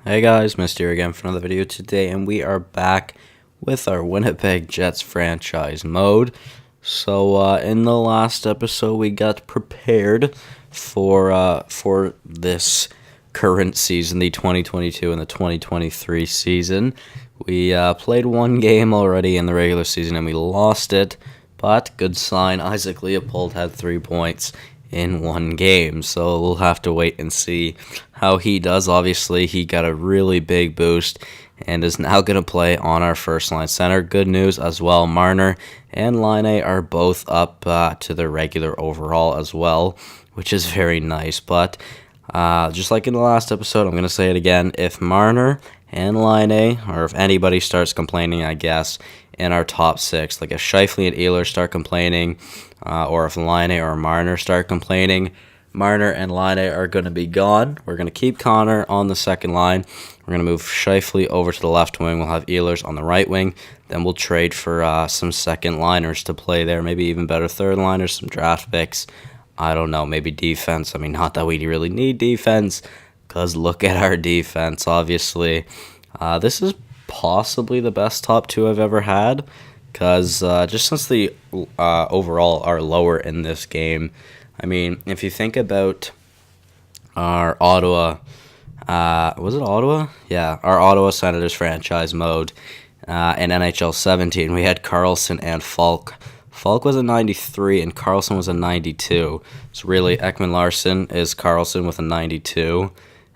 Hey guys, Mr. here again for another video today, and we are back with our Winnipeg Jets franchise mode. So in the last episode, we got prepared for this current season, the 2022 and the 2023 season. We played one game already in the regular season, and we lost it. But good sign, Isaac Leopold had 3 points in one game, so we'll have to wait and see how he does. Obviously, he got a really big boost and is now going to play on our first line center. Good news as well, Marner and Laine are both up to their regular overall as well, which is very nice. But just like in the last episode, I'm going to say it again, if Marner and Laine, or if anybody starts complaining, I guess, in our top six, like if Scheifele and Ehlers start complaining, or if Laine or Marner start complaining, Marner and Laine are going to be gone. We're going to keep Connor on the second line. We're going to move Scheifele over to the left wing. We'll have Ehlers on the right wing. Then we'll trade for some second liners to play there, maybe even better third liners, some draft picks. I don't know, maybe defense. I mean, not that we really need defense, because look at our defense, obviously. This is possibly the best top two I've ever had, because just since the overall are lower in this game. I mean, if you think about our Ottawa, was it Ottawa? Yeah, our Ottawa Senators franchise mode in NHL 17, we had Carlson and Falk. Falk was a 93 and Carlson was a 92. So really, Ekman-Larsson is Carlson with a 92.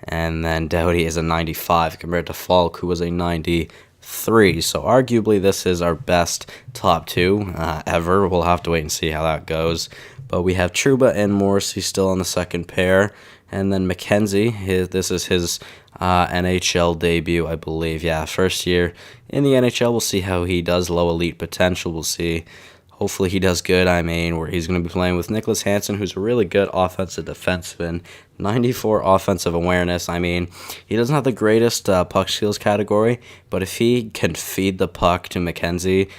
And then Doughty is a 95 compared to Falk, who was a 93. So arguably this is our best top two ever. We'll have to wait and see how that goes. But we have Trouba and Morrissey still on the second pair. And then McKenzie, this is his NHL debut, I believe. Yeah, first year in the NHL. We'll see how he does. Low elite potential. We'll see. Hopefully he does good. I mean, where he's going to be playing with Nicholas Hansen, who's a really good offensive defenseman. 94 offensive awareness. I mean, he doesn't have the greatest puck skills category, but if he can feed the puck to McKenzie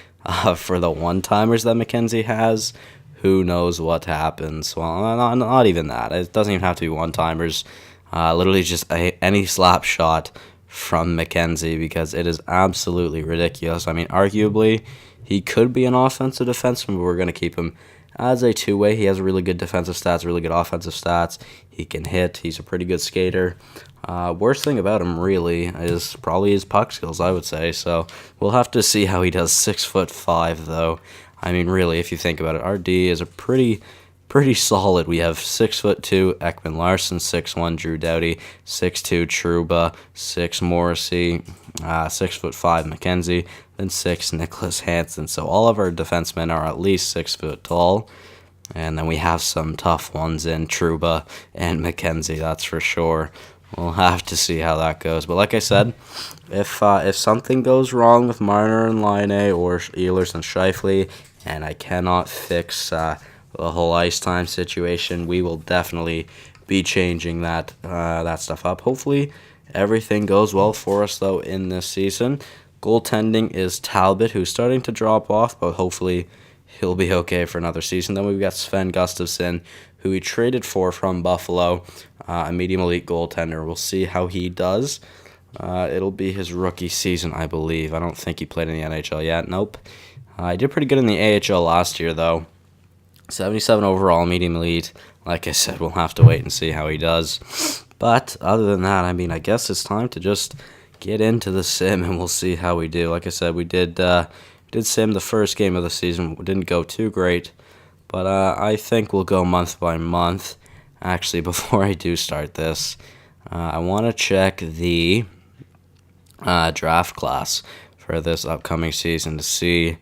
for the one-timers that McKenzie has, who knows what happens. Well, not even that. It doesn't even have to be one-timers. Literally just any slap shot from McKenzie, because it is absolutely ridiculous. I mean, arguably, he could be an offensive defenseman, but we're going to keep him as a two-way. He has really good defensive stats, really good offensive stats. He can hit. He's a pretty good skater. Worst thing about him, really, is probably his puck skills, I would say. So we'll have to see how he does. 6'5", though. I mean, really, if you think about it, our D is a pretty solid. We have 6'2" Ekman-Larsson, 6'1" Drew Doughty, 6'2" Trouba, 6 Morrissey, 6'5" McKenzie, then 6 Nicholas Hansen. So all of our defensemen are at least 6 foot tall. And then we have some tough ones in Trouba and McKenzie, that's for sure. We'll have to see how that goes. But like I said, if something goes wrong with Marner and Laine or Ehlers and Scheifele, and I cannot fix the whole ice time situation, we will definitely be changing that stuff up. Hopefully everything goes well for us, though, in this season. Goaltending is Talbot, who's starting to drop off, but hopefully he'll be okay for another season. Then we've got Sven Gustafsson, who we traded for from Buffalo, a medium elite goaltender. We'll see how he does. It'll be his rookie season, I believe. I don't think he played in the NHL yet. Nope. He did pretty good in the AHL last year, though. 77 overall, medium elite. Like I said, we'll have to wait and see how he does. But other than that, I mean, I guess it's time to just get into the sim, and we'll see how we do. Like I said, we did sim the first game of the season. We didn't go too great, but I think we'll go month by month. Actually, before I do start this, I want to check the draft class for this upcoming season to see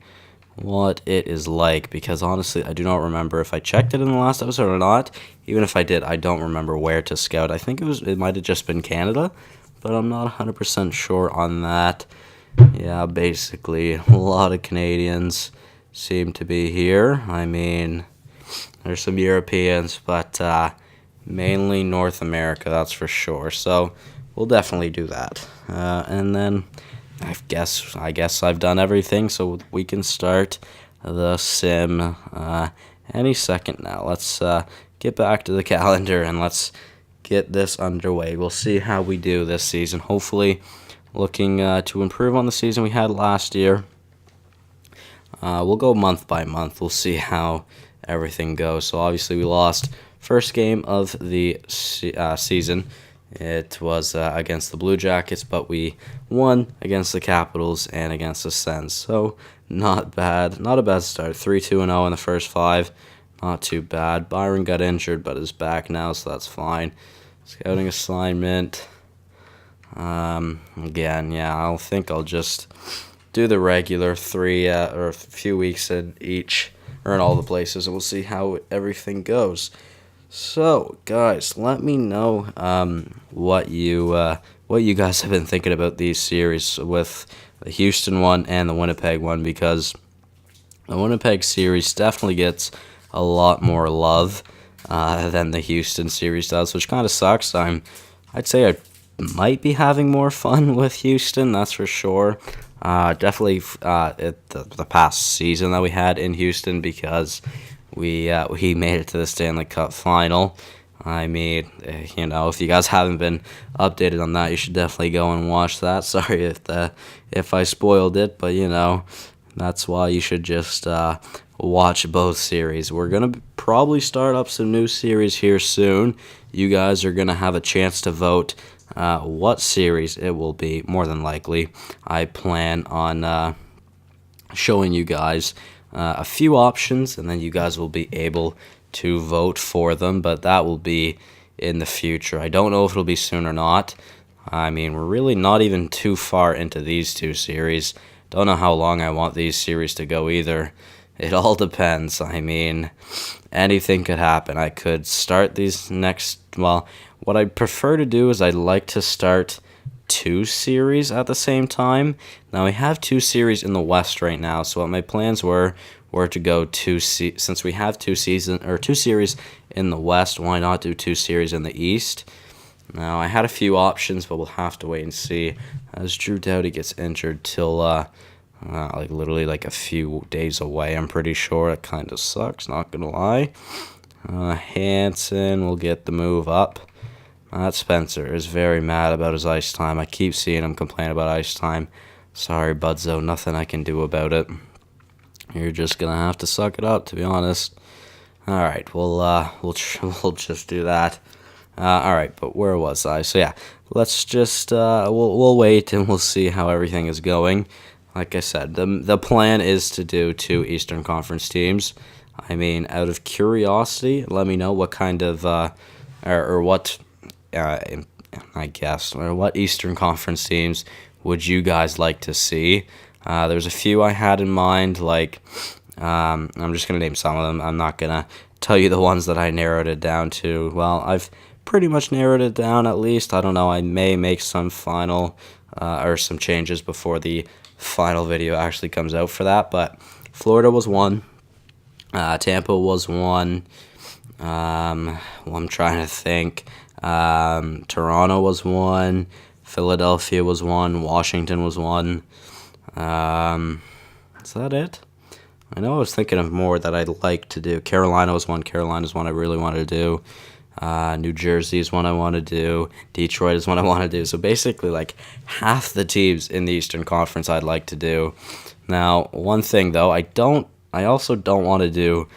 what it is like, because honestly, I do not remember if I checked it in the last episode or not. Even if I did, I don't remember where to scout. I think it might have just been Canada, but I'm not 100% sure on that. Yeah, basically, a lot of Canadians seem to be here. I mean, there's some Europeans, but mainly North America, that's for sure. So we'll definitely do that. And then I guess I've done everything, so we can start the sim any second now. Let's get back to the calendar and let's get this underway. We'll see how we do this season. Hopefully, looking to improve on the season we had last year. We'll go month by month. We'll see how everything goes. So obviously we lost first game of the season. It was against the Blue Jackets, but we won against the Capitals and against the Sens. So not bad. Not a bad start. 3-2-0 in the first 5. Not too bad. Byron got injured, but is back now, so that's fine. Scouting assignment. Again, I think I'll just do the regular 3 or a few weeks in each, or in all the places, and we'll see how everything goes. So, guys, let me know what you guys have been thinking about these series with the Houston one and the Winnipeg one, because the Winnipeg series definitely gets a lot more love than the Houston series does, which kind of sucks. I'd say I might be having more fun with Houston, that's for sure. Definitely the past season that we had in Houston, because we made it to the Stanley Cup final. I mean, if you guys haven't been updated on that, you should definitely go and watch that. Sorry if I spoiled it, but that's why you should just watch both series. We're gonna probably start up some new series here soon. You guys are gonna have a chance to vote what series it will be. More than likely, I plan on showing you guys a few options, and then you guys will be able to vote for them, but that will be in the future. I don't know if it'll be soon or not. I mean, we're really not even too far into these two series. Don't know how long I want these series to go either. It all depends. I mean, anything could happen. I could start these what I'd prefer to do is I'd like to start 2 series at the same time. Now, we have 2 series in the West right now, so what my plans were to go since we have 2 series in the West, why not do 2 series in the East? Now, I had a few options, but we'll have to wait and see, as Drew Doughty gets injured till literally a few days away, I'm pretty sure. It kind of sucks, not gonna lie. Hansen will get the move up. Matt Spencer is very mad about his ice time. I keep seeing him complain about ice time. Sorry, Budzo, nothing I can do about it. You're just gonna have to suck it up, to be honest. All right, we'll just do that. All right, but where was I? So yeah, let's just we'll wait and we'll see how everything is going. Like I said, the plan is to do 2 Eastern Conference teams. I mean, out of curiosity, let me know what kind of what what Eastern Conference teams would you guys like to see? There's a few I had in mind, I'm just going to name some of them. I'm not going to tell you the ones that I narrowed it down to. Well, I've pretty much narrowed it down, at least. I don't know, I may make some final or some changes before the final video actually comes out for that, but Florida was 1. Tampa was 1. I'm trying to think. Toronto was 1. Philadelphia was 1. Washington was 1. Is that it? I know I was thinking of more that I'd like to do. Carolina was 1. Carolina's one I really wanted to do. New Jersey is one I want to do. Detroit is one I want to do. So basically, half the teams in the Eastern Conference I'd like to do. Now, one thing though, I also don't want to do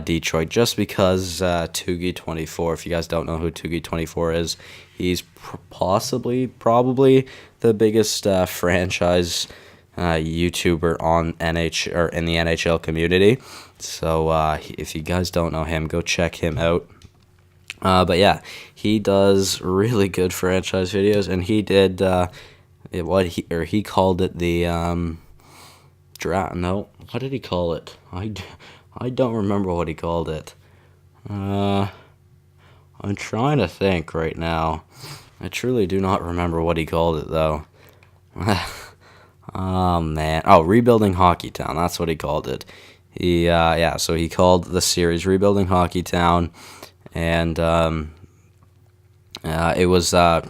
Detroit, just because Tugi24. If you guys don't know who Tugi24 is, he's probably the biggest franchise YouTuber on NHL or in the NHL community. So if you guys don't know him, go check him out. But yeah, he does really good franchise videos, and he did he called it the draft. No, what did he call it? I don't remember what he called it. I'm trying to think right now. I truly do not remember what he called it though. Oh man. Oh, Rebuilding Hockeytown. That's what he called it. So he called the series Rebuilding Hockeytown, and it was a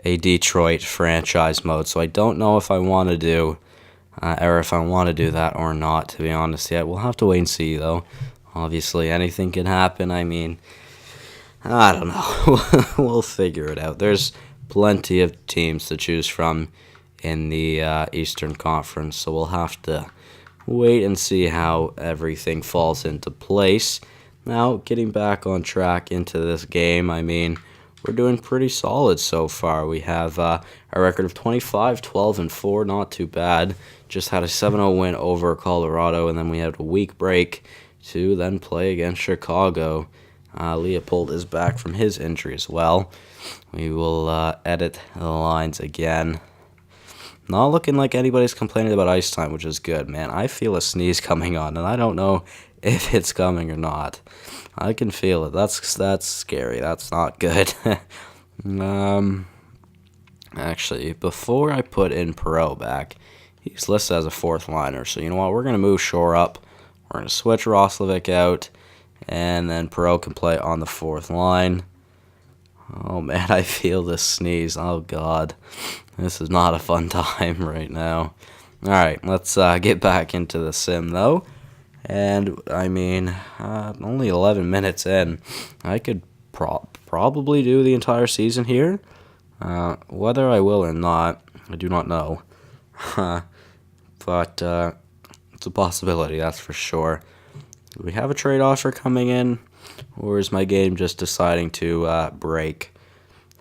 Detroit franchise mode. So I don't know if I want to do that or not, to be honest yet. We'll have to wait and see though. Obviously anything can happen. I mean, I don't know. We'll figure it out. There's plenty of teams to choose from in the Eastern Conference, so we'll have to wait and see how everything falls into place. Now, getting back on track into this game, I mean, we're doing pretty solid so far. We have a record of 25, 12, and 4, not too bad. Just had a 7-0 win over Colorado, and then we had a week break to then play against Chicago. Leopold is back from his injury as well. We will edit the lines again. Not looking like anybody's complaining about ice time, which is good, man. I feel a sneeze coming on, and I don't know if it's coming or not. I can feel it. That's scary. That's not good. Actually, before I put in Perot back, he's listed as a fourth liner. So you know what? We're gonna move Shore up. We're gonna switch Roslovic out, and then Perot can play on the fourth line. Oh man, I feel this sneeze. Oh god, this is not a fun time right now. All right, let's get back into the sim though. And I mean, only 11 minutes in, I could probably do the entire season here. Whether I will or not, I do not know. But it's a possibility, that's for sure. Do we have a trade offer coming in, or is my game just deciding to break?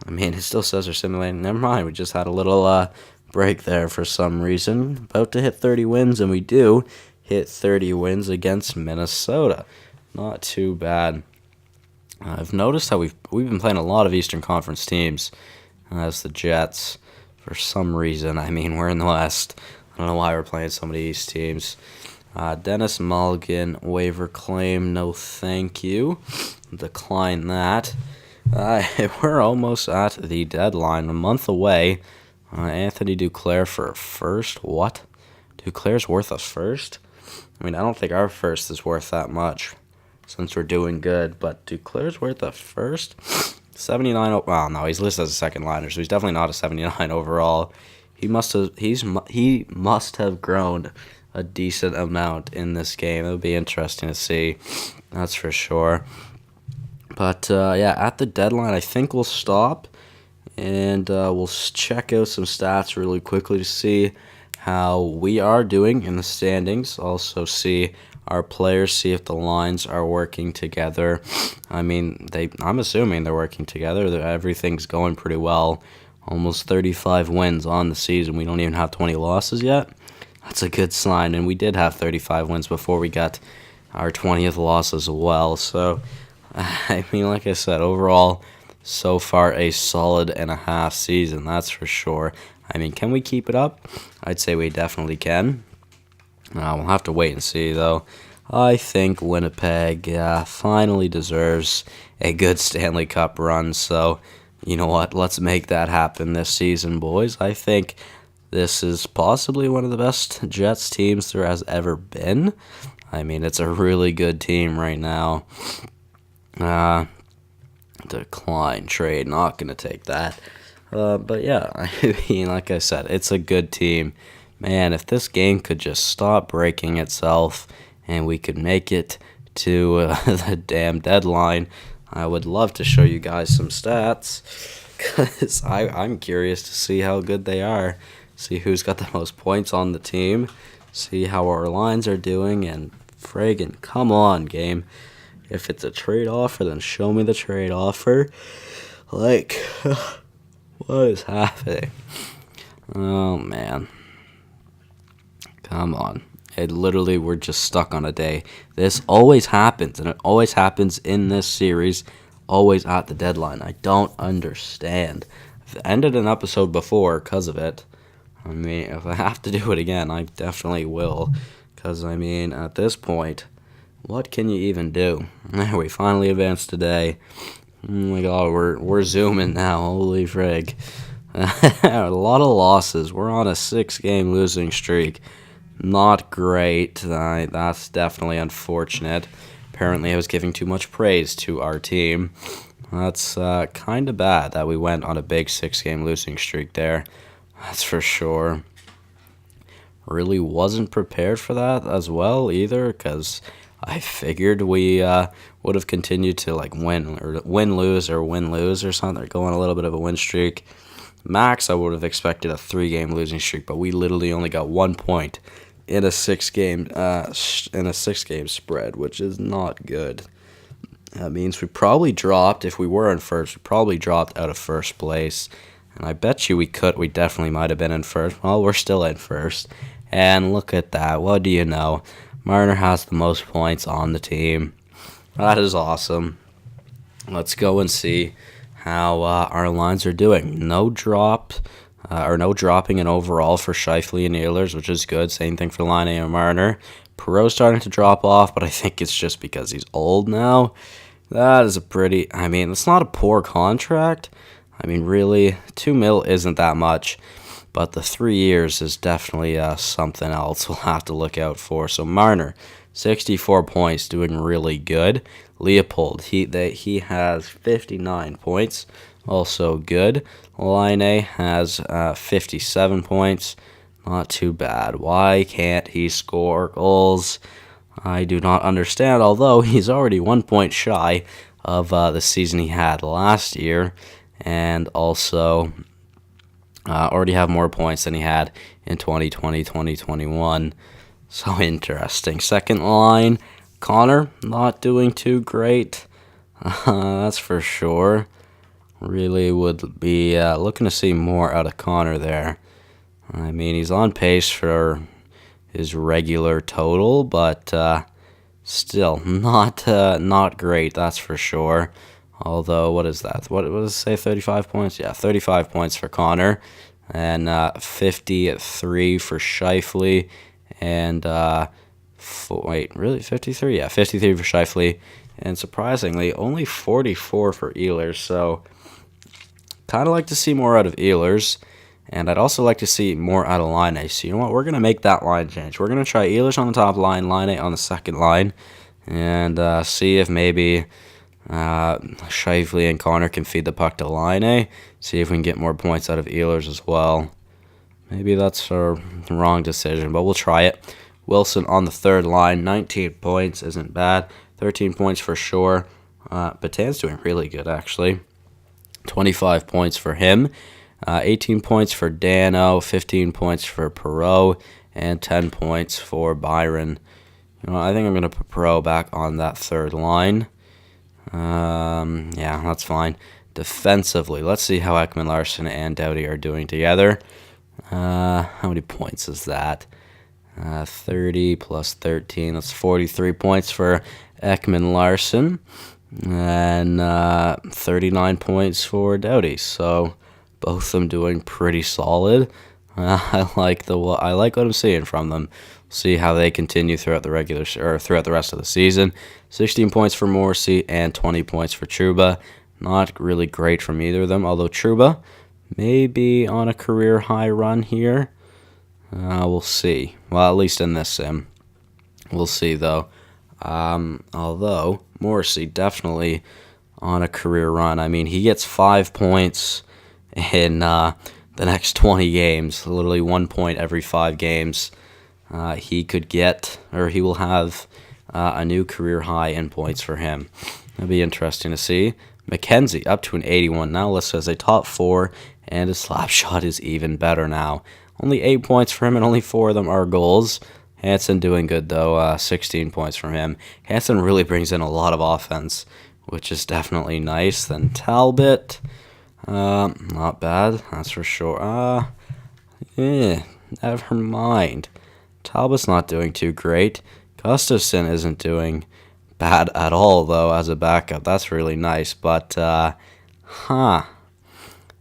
I mean, it still says they're simulating. Never mind, we just had a little break there for some reason. About to hit 30 wins, and we do hit 30 wins against Minnesota. Not too bad. I've noticed how we've been playing a lot of Eastern Conference teams as the Jets for some reason. I mean, we're in the West. I don't know why we're playing so many East teams. Dennis Mulligan, waiver claim, no thank you. Decline that. We're almost at the deadline, a month away. Anthony Duclair for a first? What? Duclair's worth a first? I mean, I don't think our first is worth that much since we're doing good, but Duclair's worth a first? 79, well, no, he's listed as a second liner, so he's definitely not a 79 overall. He must have grown a decent amount in this game. It'll be interesting to see, that's for sure. But, yeah, at the deadline, I think we'll stop, and we'll check out some stats really quickly to see how we are doing in the standings. Also see our players, see if the lines are working together. I mean, I'm assuming they're working together. Everything's going pretty well. Almost 35 wins on the season. We don't even have 20 losses yet. That's a good sign, and we did have 35 wins before we got our 20th loss as well. So, I mean, like I said, overall, so far a solid and a half season, that's for sure. I mean, can we keep it up? I'd say we definitely can. We'll have to wait and see, though. I think Winnipeg finally deserves a good Stanley Cup run, so you know what? Let's make that happen this season, boys. I think this is possibly one of the best Jets teams there has ever been. I mean, it's a really good team right now. Decline trade, not going to take that. But yeah, I mean, like I said, it's a good team. Man, if this game could just stop breaking itself and we could make it to the damn deadline, I would love to show you guys some stats, because I'm curious to see how good they are, see who's got the most points on the team, see how our lines are doing, and friggin' come on, game. If it's a trade offer, then show me the trade offer. Like, what is happening? Oh, man. Come on. We're just stuck on a day. This always happens, and it always happens in this series, always at the deadline. I don't understand. I've ended an episode before because of it. I mean, if I have to do it again, I definitely will. Because, I mean, at this point, what can you even do? We finally advanced today. Oh my god, we're zooming now. Holy frig. A lot of losses. We're on a 6-game losing streak. Not great. That's definitely unfortunate. Apparently, I was giving too much praise to our team. That's kind of bad that we went on a big 6-game losing streak there. That's for sure. Really wasn't prepared for that as well either, because I figured we would have continued to like win lose or something. Or go on a little bit of a win streak. Max, I would have expected a 3-game losing streak, but we literally only got 1 point in a 6-game spread, which is not good. That means we probably dropped. If we were in first, we probably dropped out of first place. And I bet you we definitely might have been in first. Well, we're still in first. And look at that. What do you know? Marner has the most points on the team. That is awesome. Let's go and see how our lines are doing. No dropping in overall for Scheifele and Ehlers, which is good. Same thing for Laine and Marner. Perreault's starting to drop off, but I think it's just because he's old now. That is it's not a poor contract. I mean, really, $2 million isn't that much, but the 3 years is definitely something else we'll have to look out for. So Marner, 64 points, doing really good. Leopold, he has 59 points, also good. Laine has 57 points, not too bad. Why can't he score goals? I do not understand, although he's already 1 point shy of the season he had last year, and also already have more points than he had in 2020, 2021. So interesting. Second line, Connor, not doing too great. That's for sure. Really would be looking to see more out of Connor there. I mean, he's on pace for his regular total, but still not great, that's for sure. Although, what is that? What does it say, 35 points? Yeah, 35 points for Connor, and 53 for Scheifele, and 53? Yeah, 53 for Scheifele, and surprisingly, only 44 for Ehlers, so kind of like to see more out of Ehlers, and I'd also like to see more out of Laine. So you know what, we're going to make that line change. We're going to try Ehlers on the top line, Laine on the second line, and see if maybe Scheifele and Connor can feed the puck to Laine. See if we can get more points out of Ehlers as well. Maybe that's a wrong decision, but we'll try it. Wilson on the third line, 19 points, isn't bad. 13 points for sure. Batan's doing really good, actually. 25 points for him. 18 points for Dano, 15 points for Perreault, and 10 points for Byron. You know, I think I'm going to put Perreault back on that third line. Yeah, that's fine. Defensively, let's see how Ekman-Larsson and Doughty are doing together. How many points is that? 30 plus 13, that's 43 points for Ekman-Larsson, and 39 points for Doughty. So both of them doing pretty solid. I like what I'm seeing from them. See how they continue throughout the rest of the season. 16 points for Morrissey and 20 points for Trouba. Not really great from either of them, although Trouba may be on a career high run here. We'll see. Well, at least in this sim. We'll see, though. Although Morrissey definitely on a career run. I mean, he gets 5 points in the next 20 games. Literally 1 point every 5 games. He will have a new career high in points for him. That'll be interesting to see. McKenzie up to an 81 now, listed as a top 4, and his slap shot is even better now. Only 8 points for him, and only 4 of them are goals. Hansen doing good, though, 16 points from him. Hansen really brings in a lot of offense, which is definitely nice. Then Talbot, not bad, that's for sure. Never mind. Talbot's not doing too great. Gustafsson isn't doing bad at all, though, as a backup. That's really nice, but,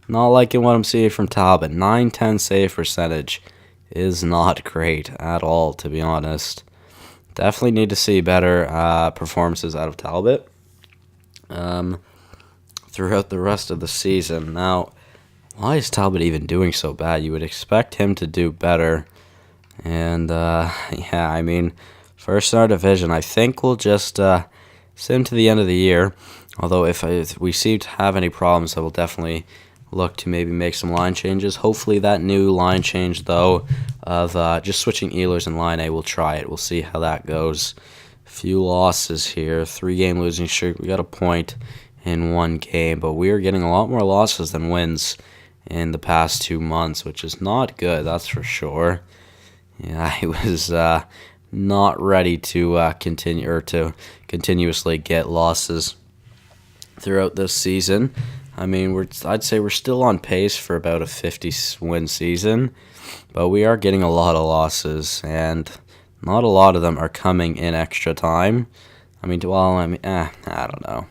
not liking what I'm seeing from Talbot. 9-10 save percentage is not great at all, to be honest. Definitely need to see better performances out of Talbot throughout the rest of the season. Now, why is Talbot even doing so bad? You would expect him to do better. And, yeah, I mean, first in our division, I think we'll just sim to the end of the year. Although if we seem to have any problems, I will definitely look to maybe make some line changes. Hopefully that new line change, though, of just switching Ehlers and Laine, we'll try it. We'll see how that goes. few losses here. 3-game losing streak. We got a point in 1 game, but we are getting a lot more losses than wins in the past 2 months, which is not good, that's for sure. Yeah, I was not ready to continue or to continuously get losses throughout this season. I mean, I'd say we're still on pace for about a 50-win season, but we are getting a lot of losses, and not a lot of them are coming in extra time. I mean, I don't know.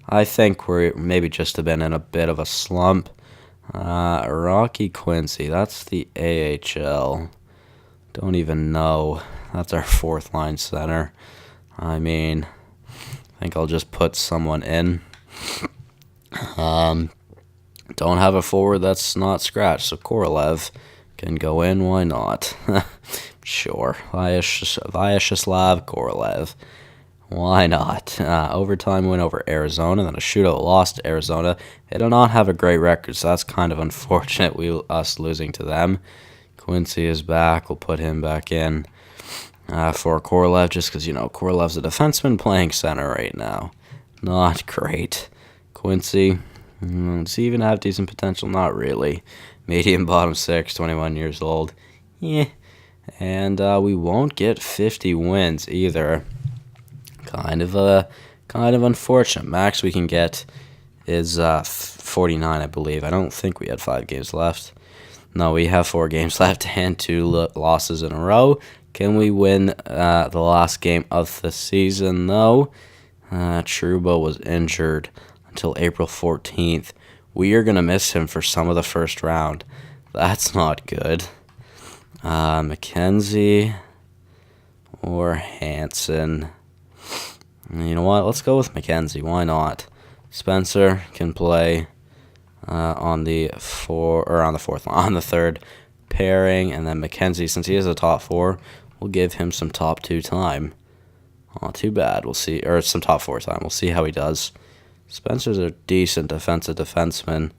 I think we're maybe just have been in a bit of a slump. Rocky Quincy, that's the AHL. Don't even know. That's our 4th-line center. I mean, I think I'll just put someone in. Don't have a forward that's not scratched, so Korolev can go in. Why not? Sure. Vyacheslav Korolev. Why not? Overtime win over Arizona, then a shootout loss to Arizona. They do not have a great record, so that's kind of unfortunate, us losing to them. Quincy is back. We'll put him back in for Korolev, just because, Korolev's a defenseman playing center right now. Not great. Quincy, does he even have decent potential? Not really. Medium bottom 6, 21 years old. Yeah. And we won't get 50 wins either. Kind of unfortunate. Max we can get is 49, I believe. I don't think we had 5 games left. No, we have 4 games left and 2 losses in a row. Can we win the last game of the season, though? Trouba was injured until April 14th. We are going to miss him for some of the first round. That's not good. McKenzie or Hansen. You know what? Let's go with McKenzie. Why not? Spencer can play on the 3rd pairing, and then McKenzie, since he is a top 4, we'll give him some top 2 time. Oh, too bad. We'll see, or some top 4 time. We'll see how he does. Spencer's a decent defensive defenseman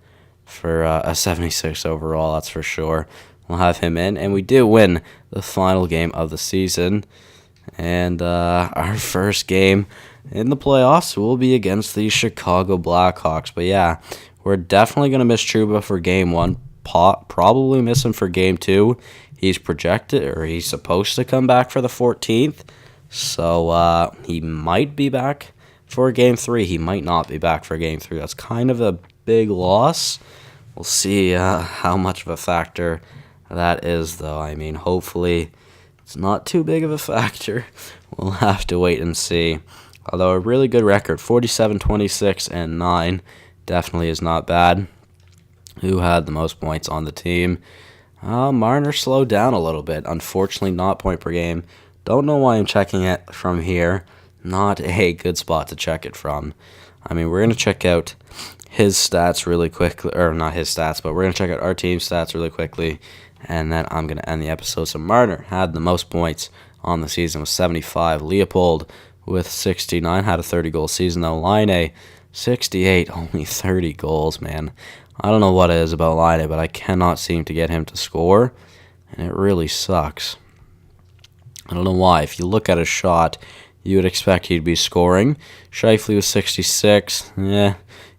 for a 76 overall, that's for sure. We'll have him in, and we do win the final game of the season. And our first game in the playoffs will be against the Chicago Blackhawks. But yeah, we're definitely going to miss Trouba for game 1. Probably miss him for game 2. He's projected, or he's supposed to come back for the 14th. So he might be back for game 3. He might not be back for game 3. That's kind of a big loss. We'll see how much of a factor that is, though. I mean, hopefully it's not too big of a factor. We'll have to wait and see. Although a really good record, 47, 26, and 9, definitely is not bad. Who had the most points on the team? Marner slowed down a little bit. Unfortunately, not point per game. Don't know why I'm checking it from here. Not a good spot to check it from. I mean, we're going to check out his stats really quickly. Or not his stats, but we're going to check out our team stats really quickly. And then I'm going to end the episode. So Marner had the most points on the season with 75. Leopold with 69. Had a 30-goal season, though. Line 68. Only 30 goals, man. I don't know what it is about Line, but I cannot seem to get him to score. And it really sucks. I don't know why. If you look at his shot, you would expect he'd be scoring. Scheifele with 66. Yeah.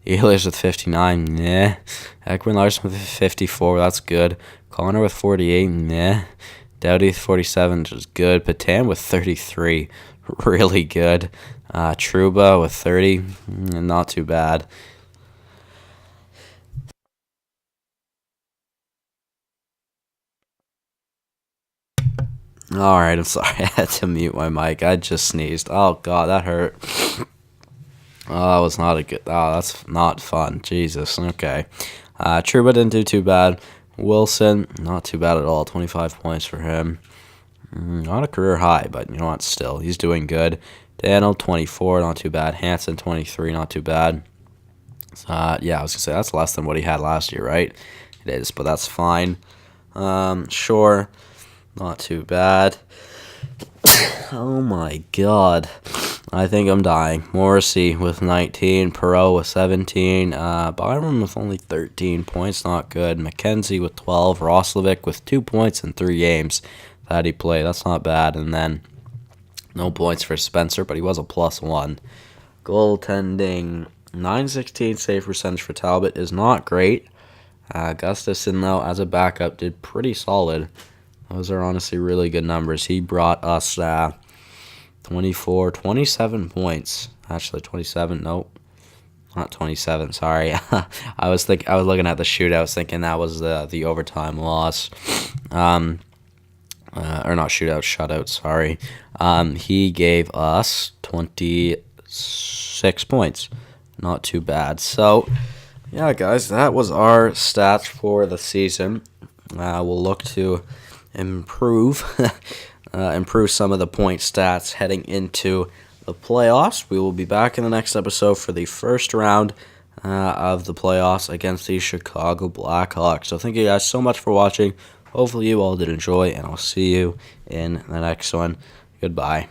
Ehlers with 59. Yeah. Ekman Larson with 54. That's good. Connor with 48. Yeah. Doughty with 47, which is good. Patan with 33. Really good. Trouba with 30. Not too bad. Alright, I'm sorry. I had to mute my mic. I just sneezed. Oh, God, that hurt. Oh, that was not a good... Oh, that's not fun. Jesus. Okay. Trouba didn't do too bad. Wilson, not too bad at all. 25 points for him. Not a career high, but you know what? Still, he's doing good. Daniel, 24, not too bad. Hansen, 23, not too bad. Yeah, I was going to say, that's less than what he had last year, right? It is, but that's fine. Sure, not too bad. Oh, my God. I think I'm dying. Morrissey with 19. Perreault with 17. Byron with only 13 points. Not good. McKenzie with 12. Roslovic with 2 points in 3 games that he played. That's not bad. And then No points for Spencer, but he was a +1. Goaltending, .916 save percentage for Talbot is not great. Gustafson, though, as a backup, did pretty solid. Those are honestly really good numbers. He brought us 27 points. Actually, 27. Nope, not 27. Sorry, I was looking at the shootouts, thinking that was the overtime loss. Or not shootouts, shutouts. Sorry. He gave us 26 points. Not too bad. So, yeah, guys, that was our stats for the season. We'll look to improve some of the point stats heading into the playoffs. We will be back in the next episode for the first round of the playoffs against the Chicago Blackhawks. So thank you guys so much for watching. Hopefully you all did enjoy, and I'll see you in the next one. Goodbye.